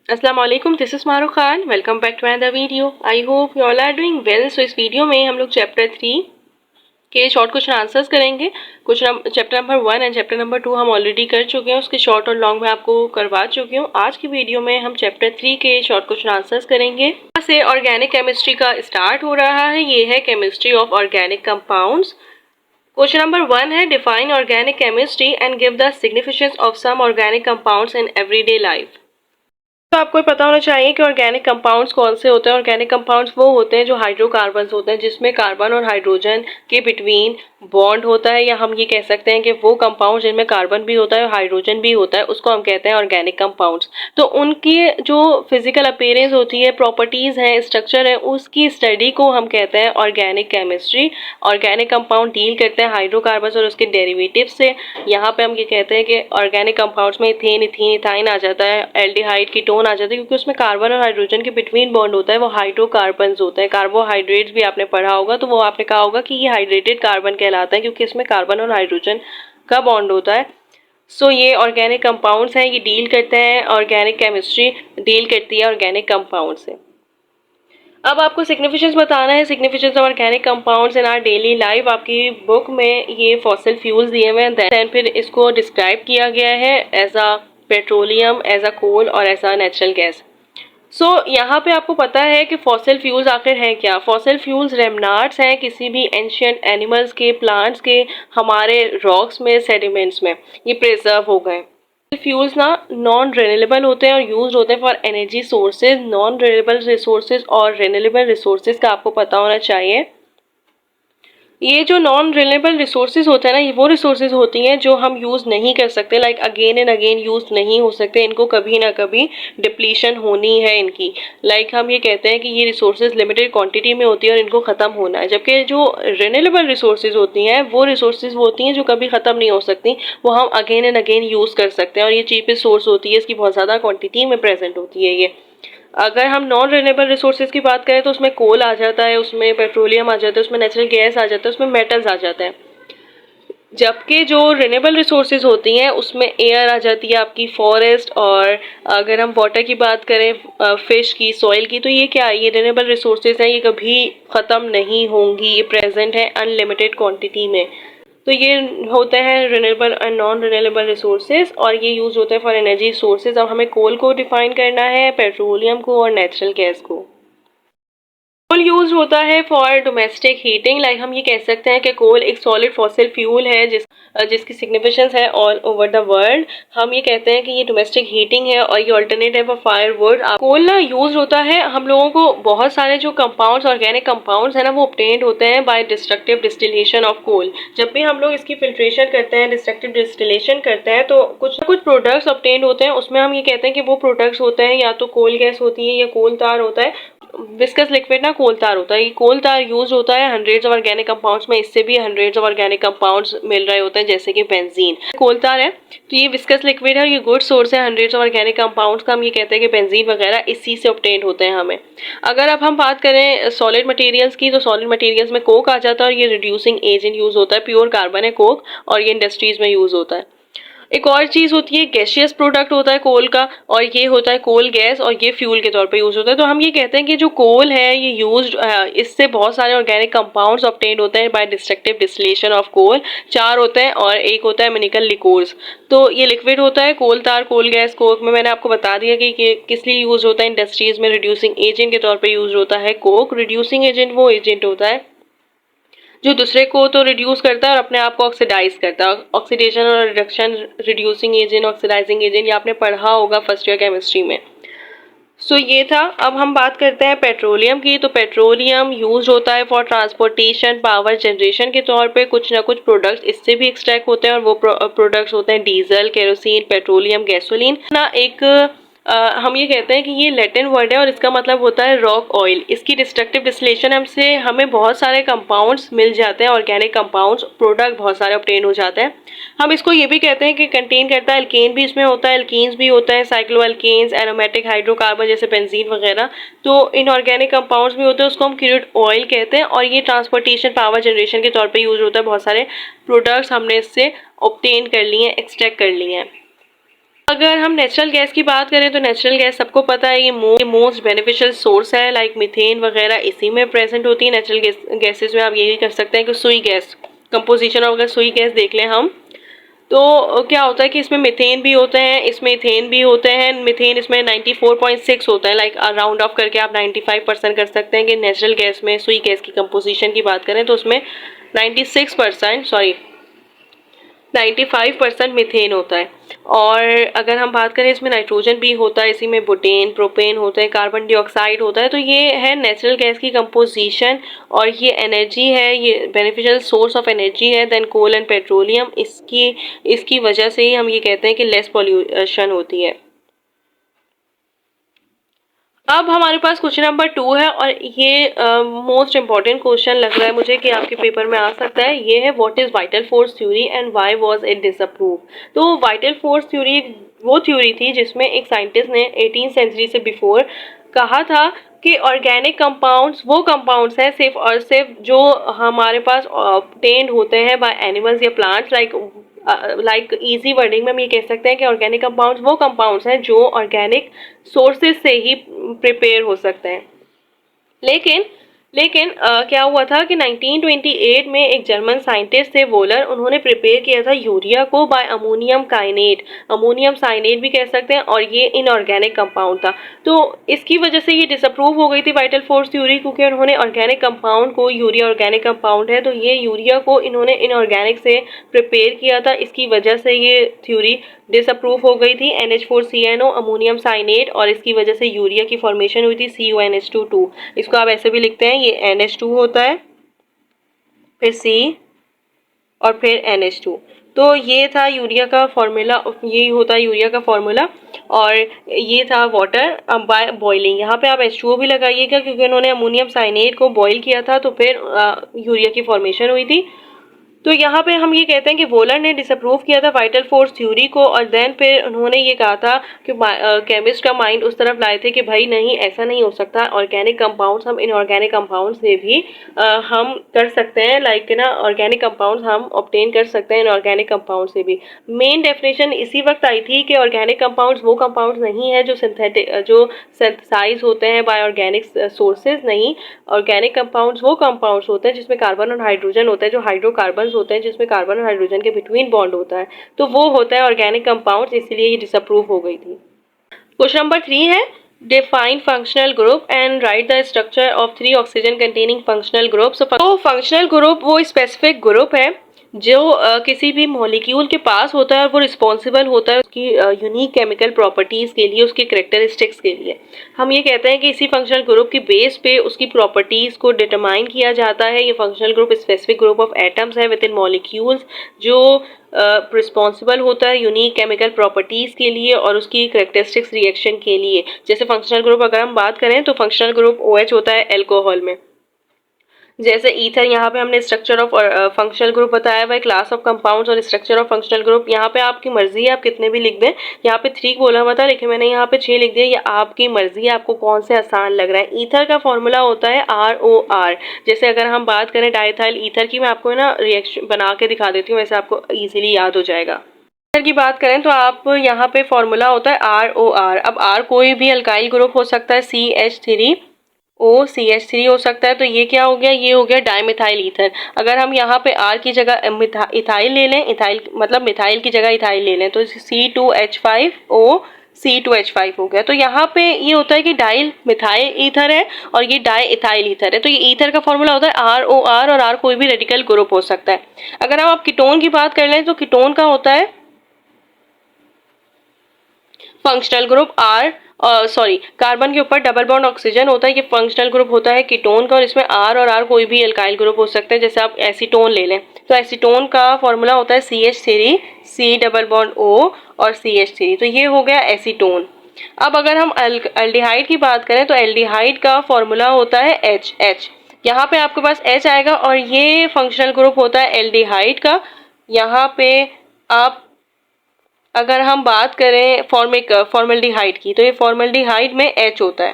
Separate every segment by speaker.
Speaker 1: अस्सलाम वालेकुम, this is Marukh Khan. Welcome back to another video. I hope you all are doing well. So इस video में हम लोग चैप्टर 3 के शॉर्ट क्वेश्चन आंसर्स करेंगे। Chapter number 1 and chapter number 2 हम ऑलरेडी कर चुके हैं, उसके शॉर्ट और लॉन्ग में आपको करवा चुकी हूँ। आज की वीडियो में हम चैप्टर 3 के शॉर्ट क्वेश्चन आंसर्स करेंगे। यहाँ से ऑर्गेनिक केमिस्ट्री का स्टार्ट हो रहा है। ये है chemistry of organic compounds. Question number 1 है, define organic chemistry and give the significance of some organic compounds in everyday life. तो आपको पता होना चाहिए कि ऑर्गेनिक कंपाउंड्स कौन से होते हैं। ऑर्गेनिक कंपाउंड्स वो होते हैं जो हाइड्रोकार्बन्स होते हैं, जिसमें कार्बन और हाइड्रोजन के बिटवीन बॉन्ड होता है, या हम ये कह सकते हैं कि वो कंपाउंड जिनमें कार्बन भी होता है और हाइड्रोजन भी होता है, उसको हम कहते हैं ऑर्गेनिक कंपाउंड्स। तो उनकी जो फिजिकल अपीयरेंस होती है, प्रॉपर्टीज हैं, स्ट्रक्चर है, उसकी स्टडी को हम कहते हैं organic chemistry. Organic compound deal करते हैं हाइड्रोकार्बन्स और उसके डेरिवेटिव से। यहाँ पे हम ये कहते हैं कि ऑर्गेनिक कंपाउंड्स में इथेन, इथीन, इथाइन आ जाता है, एल्डिहाइड, कीटोन आ जाता है, क्योंकि उसमें कार्बन और हाइड्रोजन के बिटवीन बॉन्ड होता है, वो हाइड्रोकार्बन्स होता है। कार्बोहाइड्रेट्स भी आपने पढ़ा होगा, तो वो आपने कहा होगा कि ये हाइड्रेटेड कार्बन कहलाता है, क्योंकि इसमें कार्बन और हाइड्रोजन का बॉन्ड होता है। सो ये ऑर्गेनिक कंपाउंड्स हैं, ये डील करते हैं, ऑर्गेनिक केमिस्ट्री डील करती है ऑर्गेनिक कंपाउंड से। अब आपको सिग्निफिकेंस बताना है, significance of organic compounds in our daily life. आपकी बुक में ये फॉसिल फ्यूल्स दिए हुए हैं, देन फिर इसको डिस्क्राइब किया गया है as a petroleum, as a coal और as a natural gas. So यहाँ पे आपको पता है कि फॉसिल फ्यूल्स आखिर हैं क्या। फॉसिल फ्यूल्स रेमनाट्स हैं किसी भी एंशियंट एनिमल्स के, प्लांट्स के, हमारे रॉक्स में, सेडिमेंट्स में ये प्रिजर्व हो गए। फ्यूल्स ना नॉन रिन्यूएबल होते हैं और यूज होते हैं for energy sources. Non renewable resources और रिन्यूएबल रिसोर्सेज का आपको पता होना चाहिए। ये जो नॉन रिन्यूएबल रिसोर्सेज होते हैं ना, ये वो रिसोर्सेज होती हैं जो हम यूज़ नहीं कर सकते, like again and again use नहीं हो सकते, इनको कभी ना कभी डिप्लीशन होनी है इनकी। लाइक हम ये कहते हैं कि ये रिसोर्सेज लिमिटेड क्वांटिटी में होती है और इनको ख़त्म होना है। जबकि जो रिन्यूएबल रिसोर्सेज होती हैं वो रिसोर्सेज होती हैं जो कभी ख़त्म नहीं हो सकती, वो हम अगेन एंड अगेन यूज़ कर सकते हैं, और ये चीपेस्ट सोर्स होती है, इसकी बहुत ज़्यादा क्वान्टिटी में प्रेजेंट होती है ये। अगर हम नॉन रिन्यूएबल रिसोर्सेज की बात करें तो उसमें कोल आ जाता है, उसमें पेट्रोलियम आ जाता है, उसमें नेचुरल गैस आ जाता है, उसमें मेटल्स आ जाते हैं। जबकि जो रिन्यूएबल रिसोर्सेज होती हैं उसमें एयर आ जाती है, आपकी फॉरेस्ट, और अगर हम वाटर की बात करें, फिश की, सॉइल की, तो ये क्या है, ये रिन्यूएबल रिसोर्सेज हैं, ये कभी ख़त्म नहीं होंगी, ये प्रेजेंट है अनलिमिटेड क्वांटिटी में। तो ये होते हैं renewable and non renewable resources, और ये यूज होते हैं फॉर एनर्जी सोर्सेज। अब हमें कोल को डिफाइन करना है, पेट्रोलियम को और नेचुरल गैस को। कोल यूज होता है फॉर डोमेस्टिक हीटिंग। लाइक हम ये कह सकते हैं कि कोल एक सॉलिड फॉसिल फ्यूल है जिसकी सिग्निफिकेंस है ऑल ओवर द वर्ल्ड। हम ये कहते हैं कि ये डोमेस्टिक हीटिंग है और ये अल्टरनेटिव फॉर फायरवुड। कोल ना यूज होता है हम लोगों को, बहुत सारे जो कंपाउंड्स, ऑर्गेनिक कंपाउंड्स है ना, वो ऑब्टेन्ड होते हैं by destructive distillation of coal. जब भी हम लोग इसकी फिल्ट्रेशन करते हैं, डिस्ट्रक्टिव डिस्टिलेशन करते हैं, तो कुछ ना कुछ प्रोडक्ट्स ऑब्टेन्ड होते हैं। उसमें हम ये कहते हैं कि वो प्रोडक्ट्स होते हैं या तो कोल गैस होती है या कोल तार होता है। विस्कस लिक्विड ना कोल तार होता है। ये कोल तार यूज होता है हंड्रेड्स ऑफ ऑर्गेनिक कंपाउंड्स में, इससे भी हंड्रेड्स ऑफ ऑर्गेनिक कंपाउंड्स मिल रहे होते हैं, जैसे कि बेंजीन। कोल तार है तो ये विस्कस लिक्विड है, ये गुड सोर्स है हंड्रेड्स ऑफ ऑर्गेनिक कंपाउंड्स का। हम ये कहते हैं कि बेंजीन वगैरह इसी से ऑब्टेन होते हैं हमें। अगर अब हम बात करें सॉलिड मटेरियल्स की, तो सॉलिड मटेरियल्स में कोक आ जाता है और ये रिड्यूसिंग एजेंट यूज होता है। प्योर कार्बन है कोक और ये इंडस्ट्रीज में यूज होता है। एक और चीज होती है, गैसियस प्रोडक्ट होता है कोल का, और ये होता है कोल गैस, और ये फ्यूल के तौर पे यूज होता है। तो हम ये कहते हैं कि जो कोल है ये यूज, इससे बहुत सारे ऑर्गेनिक कंपाउंड्स ऑब्टेन होते हैं by destructive distillation of coal. 4 होते हैं और एक होता है मेनिकल लिकोर्स। तो ये लिक्विड होता है कोल तार, कोल गैस, कोक में मैंने आपको बता दिया कि किस लिए यूज होता है। इंडस्ट्रीज में रिड्यूसिंग एजेंट के तौर पर यूज होता है कोक। रिड्यूसिंग एजेंट वो एजेंट होता है जो दूसरे को तो रिड्यूस करता है और अपने आप को ऑक्सीडाइज करता है। ऑक्सीडेशन और reduction, reducing agent, oxidizing agent, ये आपने पढ़ा होगा फर्स्ट ईयर केमिस्ट्री में। सो ये था। अब हम बात करते हैं पेट्रोलियम की। तो पेट्रोलियम यूज होता है फॉर ट्रांसपोर्टेशन, पावर जनरेशन के तौर पे। कुछ ना कुछ प्रोडक्ट्स इससे भी एक्सट्रैक्ट होते हैं, और वो प्रोडक्ट्स होते हैं डीजल, केरोसिन, पेट्रोलियम, गैसोलीन ना। एक हम ये कहते हैं कि ये लैटिन वर्ड है और इसका मतलब होता है रॉक ऑयल। इसकी डिस्ट्रक्टिव डिस्टिलेशन से हमें बहुत सारे कंपाउंड्स मिल जाते हैं, ऑर्गेनिक कंपाउंड्स, प्रोडक्ट बहुत सारे ऑब्टेन हो जाते हैं। हम इसको ये भी कहते हैं कि कंटेन करता है, एल्केन भी इसमें होता है, एल्कीन्स भी होता है, साइक्लो एल्केन्स, एरोमेटिक हाइड्रोकार्बन जैसे बेंजीन वगैरह। तो इनऑर्गेनिक कंपाउंड्स भी होते हैं, उसको हम क्रूड ऑयल कहते हैं, और ये ट्रांसपोर्टेशन, पावर जनरेशन के तौर पर यूज होता है। बहुत सारे प्रोडक्ट्स हमने इससे ऑब्टेन कर लिए हैं, एक्सट्रैक्ट कर लिए हैं। अगर हम नेचुरल गैस की बात करें तो नेचुरल गैस सबको पता है ये मोस्ट बेनिफिशियल सोर्स है, लाइक मीथेन वगैरह इसी में प्रेजेंट होती है। नेचुरल गैसेस में आप ये भी कर सकते हैं कि सुई गैस कंपोजिशन, अगर सुई गैस देख लें हम तो क्या होता है कि इसमें मीथेन भी होते हैं, इसमें इथेन भी होते हैं। मीथेन इसमें 94.6 होता है, लाइक राउंड ऑफ करके आप 95% कर सकते हैं कि नेचुरल गैस में सुई गैस की कंपोजिशन की बात करें तो उसमें 95% मीथेन होता है। और अगर हम बात करें इसमें नाइट्रोजन भी होता है, इसी में बुटेन प्रोपेन होते हैं, कार्बन डाइऑक्साइड होता है। तो ये है नेचुरल गैस की कंपोजिशन और ये एनर्जी है, ये बेनिफिशियल सोर्स ऑफ एनर्जी है। देन कोल एंड पेट्रोलियम, इसकी वजह से ही हम ये कहते हैं कि लेस पॉल्यूशन होती है। अब हमारे पास क्वेश्चन नंबर 2 है और ये मोस्ट इम्पॉर्टेंट क्वेश्चन लग रहा है मुझे कि आपके पेपर में आ सकता है। ये है what is vital force theory and why was it disapprove. तो वाइटल फोर्स थ्योरी वो थ्योरी थी जिसमें एक साइंटिस्ट ने 18th सेंचुरी से बिफोर कहा था कि ऑर्गेनिक कंपाउंड्स वो कंपाउंड्स हैं सिर्फ और सिर्फ जो हमारे पास ऑब्टेन्ड होते हैं बाय एनिमल्स या प्लांट्स। लाइक इजी वर्डिंग में हम ये कह सकते हैं कि ऑर्गेनिक कंपाउंड्स वो कंपाउंड्स हैं जो ऑर्गेनिक सोर्सेज से ही प्रिपेयर हो सकते हैं। लेकिन लेकिन क्या हुआ था कि 1928 में एक जर्मन साइंटिस्ट थे वोलर, उन्होंने प्रिपेयर किया था यूरिया को बाय अमोनियम काइनेट, अमोनियम साइनेट भी कह सकते हैं, और ये इनऑर्गेनिक कंपाउंड था। तो इसकी वजह से ये डिसअप्रूव हो गई थी वाइटल फोर्स थ्योरी, क्योंकि उन्होंने ऑर्गेनिक कंपाउंड को, यूरिया ऑर्गेनिक कंपाउंड है तो ये यूरिया को इन्होंने इनऑर्गेनिक से प्रिपेयर किया था, इसकी वजह से ये थ्योरी डिसअप्रूव हो गई थी। NH4CNO अमोनियम साइनेट, और इसकी वजह से यूरिया की फॉर्मेशन हुई थी CuNH2। इसको आप ऐसे भी लिखते हैं, ये NH2 होता है, फिर C और फिर NH2। तो ये था यूरिया का फॉर्मूला, यही होता है यूरिया का फॉर्मूला। और ये था वाटर बाय बॉइलिंग। यहाँ पे आप H2O भी लगाइएगा क्योंकि उन्होंने अमोनियम साइनेट को बॉईल किया था तो फिर यूरिया की फॉर्मेशन हुई थी। तो यहाँ पे हम ये कहते हैं कि वोलर ने डिसअप्रूव किया था वाइटल फोर्स थ्योरी को, और देन फिर उन्होंने ये कहा था कि केमिस्ट का माइंड उस तरफ लाए थे कि भाई नहीं, ऐसा नहीं हो सकता, ऑर्गेनिक कंपाउंड्स हम इनऑर्गेनिक कंपाउंड्स से भी हम कर सकते हैं, लाइक ना ऑर्गेनिक कंपाउंड्स हम ऑब्टेन कर सकते हैं इनऑर्गेनिक कंपाउंड से भी। मेन डेफिनेशन इसी वक्त आई थी कि ऑर्गेनिक कंपाउंड्स वो कंपाउंड्स नहीं है जो सिंथेसाइज होते हैं बाय ऑर्गेनिक सोर्सेज, नहीं। ऑर्गेनिक कंपाउंड्स वो कंपाउंड्स होते हैं जिसमें कार्बन और हाइड्रोजन होता है, जो हाइड्रोकार्बन होते हैं जिसमें कार्बन और हाइड्रोजन के बिटवीन बॉन्ड होता है, तो वो होता है ऑर्गेनिक कंपाउंड्स, इसलिए ये डिसअप्रूव हो गई थी। क्वेश्चन नंबर 3 है define functional group and right the structure of 3 oxygen containing functional group. तो फंक्शनल ग्रुप वो स्पेसिफिक ग्रुप है जो किसी भी मॉलिक्यूल के पास होता है और वो रिस्पॉन्सिबल होता है उसकी यूनिक केमिकल प्रॉपर्टीज के लिए, उसकी कैरेक्टरिस्टिक्स के लिए। हम ये कहते हैं कि इसी फंक्शनल ग्रुप की बेस पे उसकी प्रॉपर्टीज को डिटरमाइन किया जाता है। ये functional group specific group of atoms है विद इन मॉलिक्यूल्स जो रिस्पॉन्सिबल होता है यूनिक केमिकल प्रॉपर्टीज के लिए और उसकी कैरेक्टरिस्टिक्स रिएक्शन के लिए। जैसे फंक्शनल ग्रुप अगर हम बात करें तो फंक्शनल ग्रुप OH होता है अल्कोहल में। जैसे ईथर, यहाँ पे हमने स्ट्रक्चर ऑफ फंक्शनल ग्रुप बताया हुआ है, क्लास ऑफ कंपाउंड्स और स्ट्रक्चर ऑफ फंक्शनल ग्रुप। यहाँ पे आपकी मर्जी है, आप कितने भी लिख दें। यहाँ पे 3 बोला हुआ था लेकिन मैंने यहाँ पे 6 लिख दिया, ये आपकी मर्जी है, आपको कौन से आसान लग रहा है। ईथर का फॉर्मूला होता है ROR। जैसे अगर हम बात करें डाइथाइल ईथर की, मैं आपको ना रिएक्शन बना के दिखा देती हूँ, वैसे आपको ईजिली याद हो जाएगा। की बात करें तो आप यहाँ पे फॉर्मूला होता है ROR। अब R कोई भी अल्काइल ग्रुप हो सकता है, CH3O हो सकता है, तो ये क्या हो गया, ये हो गया डाइमिथाइल ईथर। अगर हम यहाँ पे R की जगह इथाइल ले लें, इथाइल मतलब मिथाइल की जगह इथाइल ले लें, तो C2H5O C2H5 हो गया। तो यहाँ पे ये होता है कि डाइल मिथाइल ईथर है और ये डाई इथाइल ईथर है, तो ये ईथर का फॉर्मूला होता है ROR, और R कोई भी रेडिकल ग्रुप हो सकता है। अगर हम आप कीटोन की बात कर लें तो कीटोन का होता है फंक्शनल ग्रुप कार्बन के ऊपर डबल बॉन्ड ऑक्सीजन होता है, ये फंक्शनल ग्रुप होता है कीटोन का, और इसमें R और R कोई भी अल्काइल ग्रुप हो सकते हैं। जैसे आप एसीटोन ले लें तो एसीटोन का फॉर्मूला होता है CH3 C double bond O और CH3, तो ये हो गया एसीटोन। अब अगर हम एल्डिहाइड की बात करें तो एल्डिहाइड का फॉर्मूला होता है H। यहाँ पे आपके पास H आएगा और ये फंक्शनल ग्रुप होता है एल्डिहाइड का। यहाँ पे आप अगर हम बात करें फॉर्मल्डिहाइड की, तो ये फॉर्मल्डिहाइड में H होता है।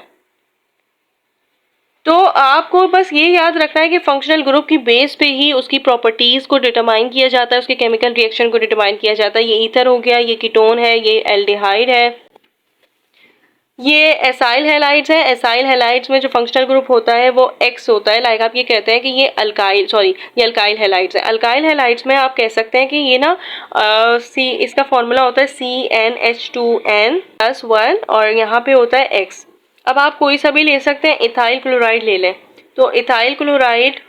Speaker 1: तो आपको बस ये याद रखना है कि फंक्शनल ग्रुप की बेस पे ही उसकी प्रॉपर्टीज को डिटरमाइन किया जाता है, उसके केमिकल रिएक्शन को डिटरमाइन किया जाता है। ये ईथर हो गया, ये कीटोन है, ये एल्डिहाइड है, ये एसाइल हैलाइड्स है। एसाइल हैलाइड्स में जो फंक्शनल ग्रुप होता है वो एक्स होता है। लाइक आप ये कहते हैं कि ये अल्काइल, सॉरी ये अल्काइल हैलाइड्स है। अल्काइल हैलाइड्स में आप कह सकते हैं कि ये ना सी, इसका फॉर्मूला होता है CnH2n+1 और यहाँ पे होता है एक्स। अब आप कोई सा भी ले सकते हैं, इथाइल क्लोराइड ले लें तो इथाइल क्लोराइड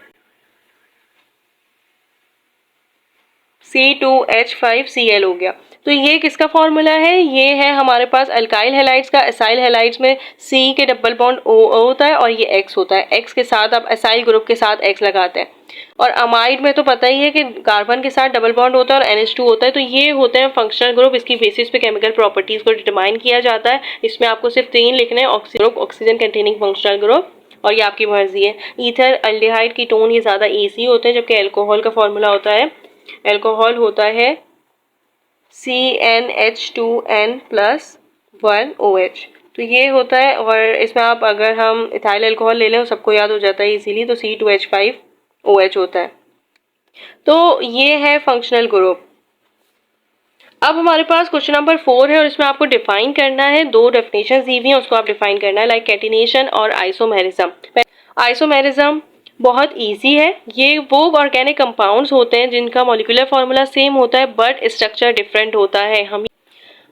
Speaker 1: C2H5Cl हो गया। तो ये किसका फॉर्मूला है? ये है हमारे पास अल्काइल हैलाइड्स का। एसाइल हैलाइड्स में C के डबल बॉन्ड O होता है और ये X होता है। X के साथ आप एसाइल ग्रुप के साथ X लगाते हैं। और अमाइड में तो पता ही है कि कार्बन के साथ डबल बॉन्ड होता है और NH2 होता है। तो ये होते हैं फंक्शनल ग्रुप। इसकी बेसिस पे केमिकल प्रॉपर्टीज को डिटरमाइन किया जाता है। इसमें आपको सिर्फ 3 लिखने हैं, ऑक्सीजन कंटेनिंग फंक्शनल ग्रुप, और ये आपकी मर्जी है। ईथर, एल्डिहाइड, कीटोन ये ज्यादा ईजी होते हैं, जबकि अल्कोहल का फॉर्मूला होता है, अल्कोहल होता है CnH2n+1OH। तो ये होता है। और इसमें आप अगर हम इथाइल अल्कोहल ले लें तो सबको याद हो जाता है इजीली, तो C2H5OH होता है। तो ये है फंक्शनल ग्रुप। अब हमारे पास क्वेश्चन नंबर 4 है और इसमें आपको डिफाइन करना है, 2 डेफिनेशन दी हुई हैं, उसको आप डिफाइन करना है, लाइक कैटिनेशन और आइसोमेरिज्म। आइसोमेरिज्म बहुत इजी है। ये वो ऑर्गेनिक कंपाउंड्स होते हैं जिनका मॉलिक्यूलर फार्मूला सेम होता है बट स्ट्रक्चर डिफरेंट होता है।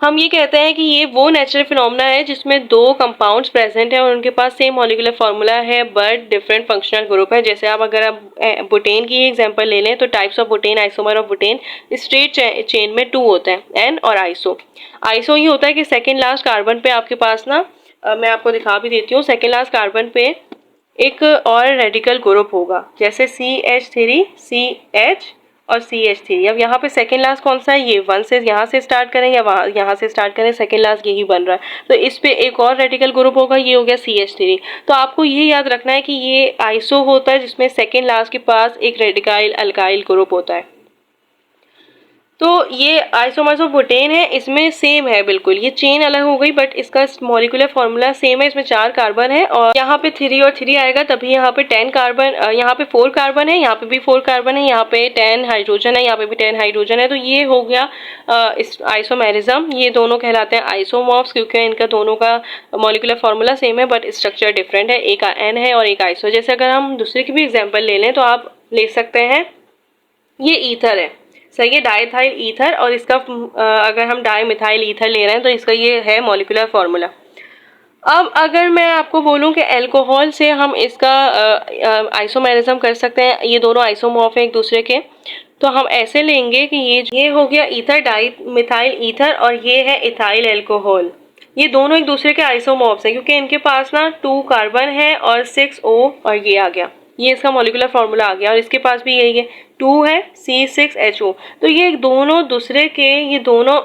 Speaker 1: हम ये कहते हैं कि ये वो नेचुरल फिनोमेना है जिसमें 2 कंपाउंड्स प्रेजेंट हैं और उनके पास सेम मॉलिक्यूलर फार्मूला है बट डिफरेंट फंक्शनल ग्रुप है। जैसे आप अगर आप बुटेन की एग्जांपल ले लें तो types of butane, isomer of butane straight chain में 2 होते हैं, एन और आइसो। आइसो ये होता है कि सेकेंड लास्ट कार्बन पे आपके पास ना, मैं आपको दिखा भी देती हूँ, सेकेंड लास्ट कार्बन पे एक और रेडिकल ग्रुप होगा, जैसे CH3, CH और CH3। अब यहाँ पे सेकेंड लास्ट कौन सा है? ये 1 से यहाँ से स्टार्ट करें या वहाँ यहाँ से स्टार्ट करें, सेकेंड लास्ट यही बन रहा है। तो इस पे एक और रेडिकल ग्रुप होगा, ये हो गया CH3। तो आपको ये याद रखना है कि ये आइसो होता है जिसमें सेकेंड लास्ट के पास एक रेडिकाइल अल्काइल ग्रुप होता है। तो ये आइसोमर्स ऑफ बुटेन है, इसमें सेम है बिल्कुल, ये चेन अलग हो गई बट इसका मॉलिक्यूलर फार्मूला सेम है। इसमें 4 कार्बन है और यहाँ पे 3 और 3 आएगा, तभी यहाँ पे 10 कार्बन, यहाँ पे 4 कार्बन है, यहाँ पे भी 4 कार्बन है, यहाँ पे 10 हाइड्रोजन है, यहाँ पे भी 10 हाइड्रोजन है। तो ये हो गया इस आइसोमेरिज्म। ये दोनों कहलाते हैं आइसोमॉर्फ्स क्योंकि इनका दोनों का मॉलिक्यूलर फार्मूला सेम है बट स्ट्रक्चर डिफरेंट है, एक एन है और एक आइसो। जैसे अगर हम दूसरे की भी एग्जाम्पल ले लें तो आप ले सकते हैं, ये ईथर है, सही है, डाइथाइल ईथर, और इसका अगर हम डाई मिथाइल ईथर ले रहे हैं तो इसका ये है मॉलिक्यूलर फार्मूला। अब अगर मैं आपको बोलूं कि अल्कोहल से हम इसका आइसोमेरिज्म कर सकते हैं, ये दोनों आइसोमॉर्फ हैं एक दूसरे के, तो हम ऐसे लेंगे कि ये हो गया ईथर डाई मिथाइल ईथर और ये है इथाइल अल्कोहल। ये दोनों एक दूसरे के आइसोमॉर्फ्स हैं क्योंकि इनके पास ना 2 कार्बन है और 6 O, और ये आ गया, ये इसका मॉलिक्यूलर फार्मूला आ गया। और इसके पास भी यही है, 2 है C6H2। तो ये दोनों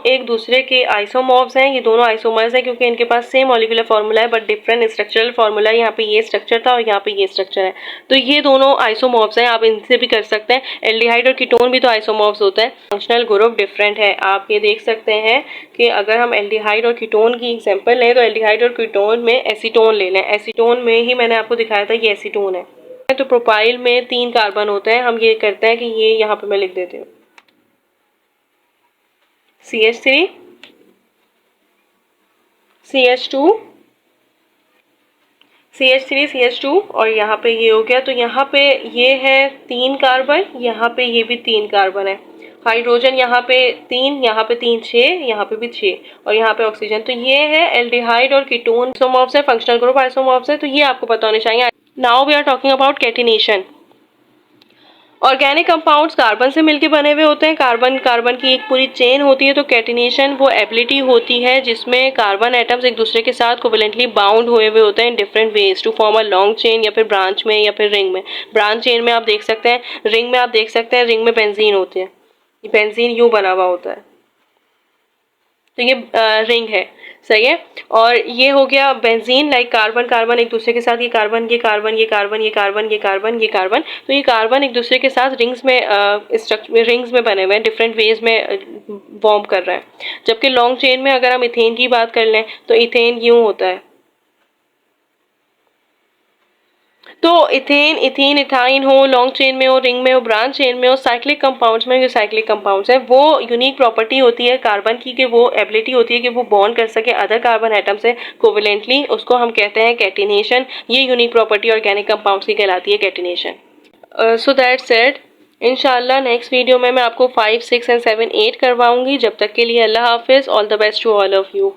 Speaker 1: एक दूसरे के आइसोमॉर्फ्स हैं, ये दोनों आइसोमर्स हैं क्योंकि इनके पास सेम मॉलिक्यूलर फार्मूला है बट डिफरेंट स्ट्रक्चरल फार्मूला है। यहाँ पे ये स्ट्रक्चर था और यहाँ पे ये स्ट्रक्चर है, तो ये दोनों आइसोमॉर्फ्स हैं। आप इनसे भी कर सकते हैं, एल्डिहाइड और कीटोन भी तो आइसोमॉर्फ्स होता है। फंक्शनल ग्रुप डिफरेंट है, आप ये देख सकते हैं कि अगर हम एल्डिहाइड और कीटोन की एग्जाम्पल लें तो एल्डिहाइड और कीटोन में एसीटोन ले लें। एसीटोन में ही मैंने आपको दिखाया था ये एसीटोन है। तो प्रोपाइल में 3 कार्बन होते हैं, हम ये करते हैं कि ये यहाँ पे मैं लिख देती हूँ CH3, CH2, CH3, CH2 और यहाँ पे ये हो गया। तो यहाँ पे ये है 3 कार्बन, यहाँ पे ये भी 3 कार्बन है, हाइड्रोजन यहाँ पे 3, यहाँ पे 3, 6, यहाँ पे भी 6 और यहाँ पे ऑक्सीजन। तो ये है एल्डिहाइड और कीटोन आइसोमॉर्फ्स है, फंक्शनल ग्रुप आइसोमॉर्फ्स है, तो ये आपको पता होने चाहिए। Now we are talking about catenation. Organic compounds carbon से मिलकर बने हुए होते हैं, कार्बन कार्बन की एक पूरी चेन होती है। तो कैटिनेशन वो एबिलिटी होती है जिसमें कार्बन एटम्स एक दूसरे के साथ कोवेलेंटली बाउंड हुए हुए होते हैं in different ways to form a long chain, या फिर ब्रांच में या फिर रिंग में। ब्रांच चेन में आप देख सकते हैं, रिंग में आप देख सकते हैं, रिंग में बेंजीन होते हैं, बेंजीन यूं बना हुआ होता है, तो ये रिंग है, सही है। और ये हो गया बेंजीन, लाइक कार्बन कार्बन एक दूसरे के साथ, ये कार्बन ये कार्बन ये कार्बन ये कार्बन ये कार्बन ये कार्बन, तो ये कार्बन एक दूसरे के साथ रिंग्स में रिंग्स में बने हुए हैं, डिफरेंट वेज में फॉर्म कर रहे हैं। जबकि लॉन्ग चेन में अगर हम इथेन की बात कर लें तो इथेन यूं होता है, तो इथेन, इथीन, इथाइन हो, लॉन्ग चेन में हो, रिंग में हो, ब्रांच चेन में हो, साइक्लिक कंपाउंड्स में, जो साइक्लिक कंपाउंड्स है वो यूनिक प्रॉपर्टी होती है कार्बन की कि वो एबिलिटी होती है कि वो बॉन्ड कर सके अदर कार्बन एटम से कोवेलेंटली, उसको हम कहते हैं कैटिनेशन। ये यूनिक प्रॉपर्टी ऑर्गेनिक कंपाउंड्स की कहलाती है कैटिनेशन। So that's it. इंशाल्लाह नेक्स्ट वीडियो में मैं आपको 5, 6 एंड 7, 8 करवाऊंगी। जब तक के लिए अल्लाह हाफिज़। All the best to all of you.